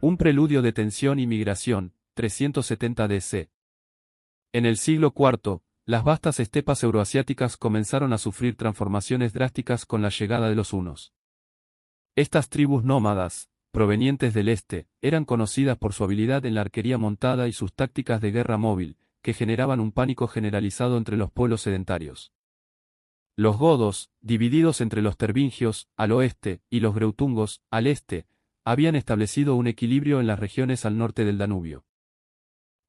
Un preludio de tensión y migración, 370 DC. En el siglo IV, las vastas estepas euroasiáticas comenzaron a sufrir transformaciones drásticas con la llegada de los hunos. Estas tribus nómadas, provenientes del este, eran conocidas por su habilidad en la arquería montada y sus tácticas de guerra móvil, que generaban un pánico generalizado entre los pueblos sedentarios. Los godos, divididos entre los tervingios, al oeste, y los greutungos, al este, habían establecido un equilibrio en las regiones al norte del Danubio.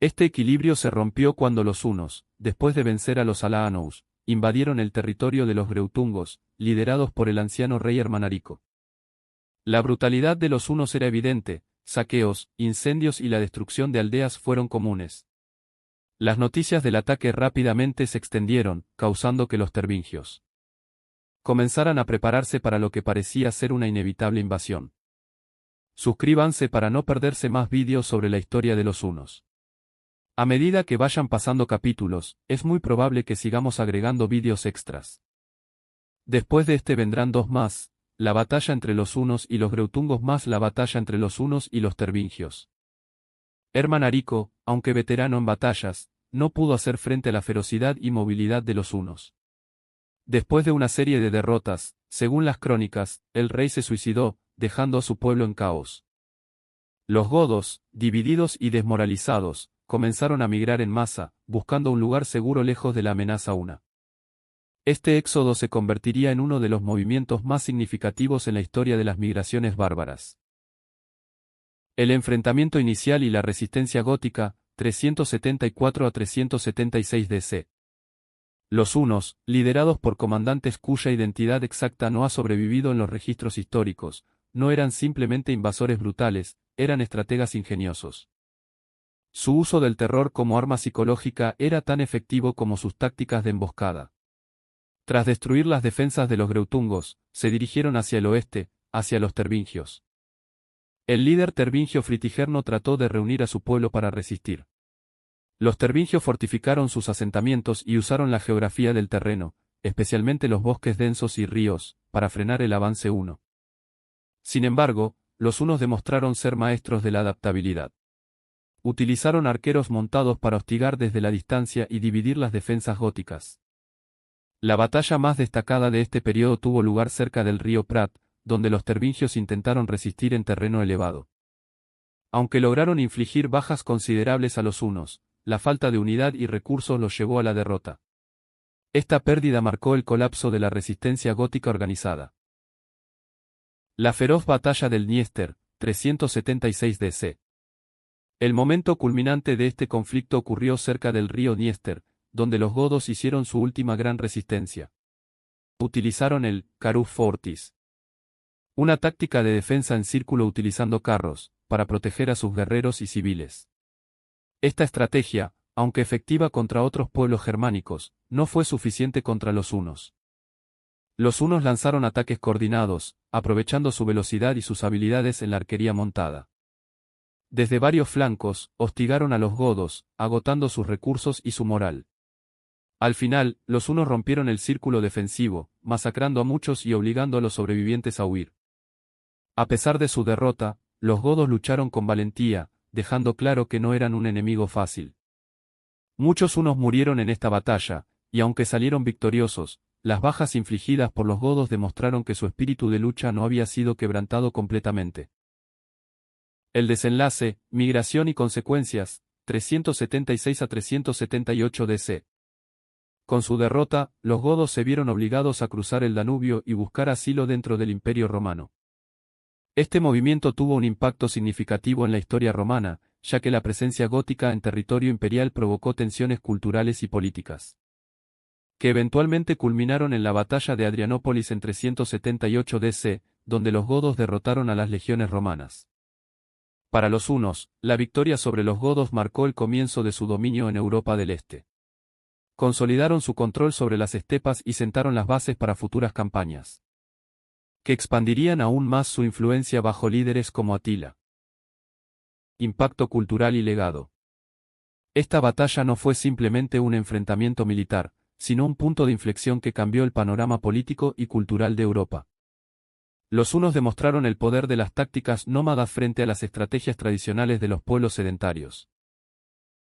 Este equilibrio se rompió cuando los hunos, después de vencer a los alaanous, invadieron el territorio de los greutungos, liderados por el anciano rey Ermanarico. La brutalidad de los hunos era evidente, saqueos, incendios y la destrucción de aldeas fueron comunes. Las noticias del ataque rápidamente se extendieron, causando que los tervingios comenzaran a prepararse para lo que parecía ser una inevitable invasión. Suscríbanse para no perderse más vídeos sobre la historia de los hunos. A medida que vayan pasando capítulos, es muy probable que sigamos agregando vídeos extras. Después de este vendrán dos más, la batalla entre los hunos y los greutungos más la batalla entre los hunos y los tervingios. Ermanarico, aunque veterano en batallas, no pudo hacer frente a la ferocidad y movilidad de los hunos. Después de una serie de derrotas, según las crónicas, el rey se suicidó, dejando a su pueblo en caos. Los godos, divididos y desmoralizados, comenzaron a migrar en masa, buscando un lugar seguro lejos de la amenaza huna. Este éxodo se convertiría en uno de los movimientos más significativos en la historia de las migraciones bárbaras. El enfrentamiento inicial y la resistencia gótica, 374 a 376 DC. Los hunos, liderados por comandantes cuya identidad exacta no ha sobrevivido en los registros históricos, no eran simplemente invasores brutales, eran estrategas ingeniosos. Su uso del terror como arma psicológica era tan efectivo como sus tácticas de emboscada. Tras destruir las defensas de los greutungos, se dirigieron hacia el oeste, hacia los tervingios. El líder tervingio Fritigerno trató de reunir a su pueblo para resistir. Los tervingios fortificaron sus asentamientos y usaron la geografía del terreno, especialmente los bosques densos y ríos, para frenar el avance huno. Sin embargo, los hunos demostraron ser maestros de la adaptabilidad. Utilizaron arqueros montados para hostigar desde la distancia y dividir las defensas góticas. La batalla más destacada de este periodo tuvo lugar cerca del río Prat, donde los tervingios intentaron resistir en terreno elevado. Aunque lograron infligir bajas considerables a los hunos, la falta de unidad y recursos los llevó a la derrota. Esta pérdida marcó el colapso de la resistencia gótica organizada. La feroz batalla del Dniester, 376 DC. El momento culminante de este conflicto ocurrió cerca del río Dniester, donde los godos hicieron su última gran resistencia. Utilizaron el carus fortis, una táctica de defensa en círculo utilizando carros, para proteger a sus guerreros y civiles. Esta estrategia, aunque efectiva contra otros pueblos germánicos, no fue suficiente contra los hunos. Los hunos lanzaron ataques coordinados, aprovechando su velocidad y sus habilidades en la arquería montada. Desde varios flancos, hostigaron a los godos, agotando sus recursos y su moral. Al final, los hunos rompieron el círculo defensivo, masacrando a muchos y obligando a los sobrevivientes a huir. A pesar de su derrota, los godos lucharon con valentía, dejando claro que no eran un enemigo fácil. Muchos hunos murieron en esta batalla, y aunque salieron victoriosos, las bajas infligidas por los godos demostraron que su espíritu de lucha no había sido quebrantado completamente. El desenlace, migración y consecuencias, 376 a 378 DC. Con su derrota, los godos se vieron obligados a cruzar el Danubio y buscar asilo dentro del Imperio Romano. Este movimiento tuvo un impacto significativo en la historia romana, ya que la presencia gótica en territorio imperial provocó tensiones culturales y políticas, que eventualmente culminaron en la batalla de Adrianópolis en 378 DC, donde los godos derrotaron a las legiones romanas. Para los hunos, la victoria sobre los godos marcó el comienzo de su dominio en Europa del Este. Consolidaron su control sobre las estepas y sentaron las bases para futuras campañas, que expandirían aún más su influencia bajo líderes como Atila. Impacto cultural y legado. Esta batalla no fue simplemente un enfrentamiento militar, sino un punto de inflexión que cambió el panorama político y cultural de Europa. Los hunos demostraron el poder de las tácticas nómadas frente a las estrategias tradicionales de los pueblos sedentarios.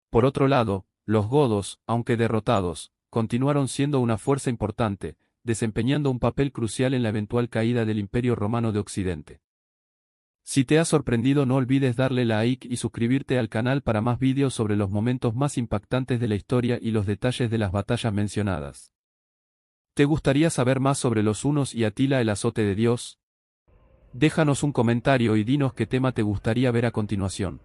Por otro lado, los godos, aunque derrotados, continuaron siendo una fuerza importante, desempeñando un papel crucial en la eventual caída del Imperio Romano de Occidente. Si te ha sorprendido, no olvides darle like y suscribirte al canal para más vídeos sobre los momentos más impactantes de la historia y los detalles de las batallas mencionadas. ¿Te gustaría saber más sobre los hunos y Atila el azote de Dios? Déjanos un comentario y dinos qué tema te gustaría ver a continuación.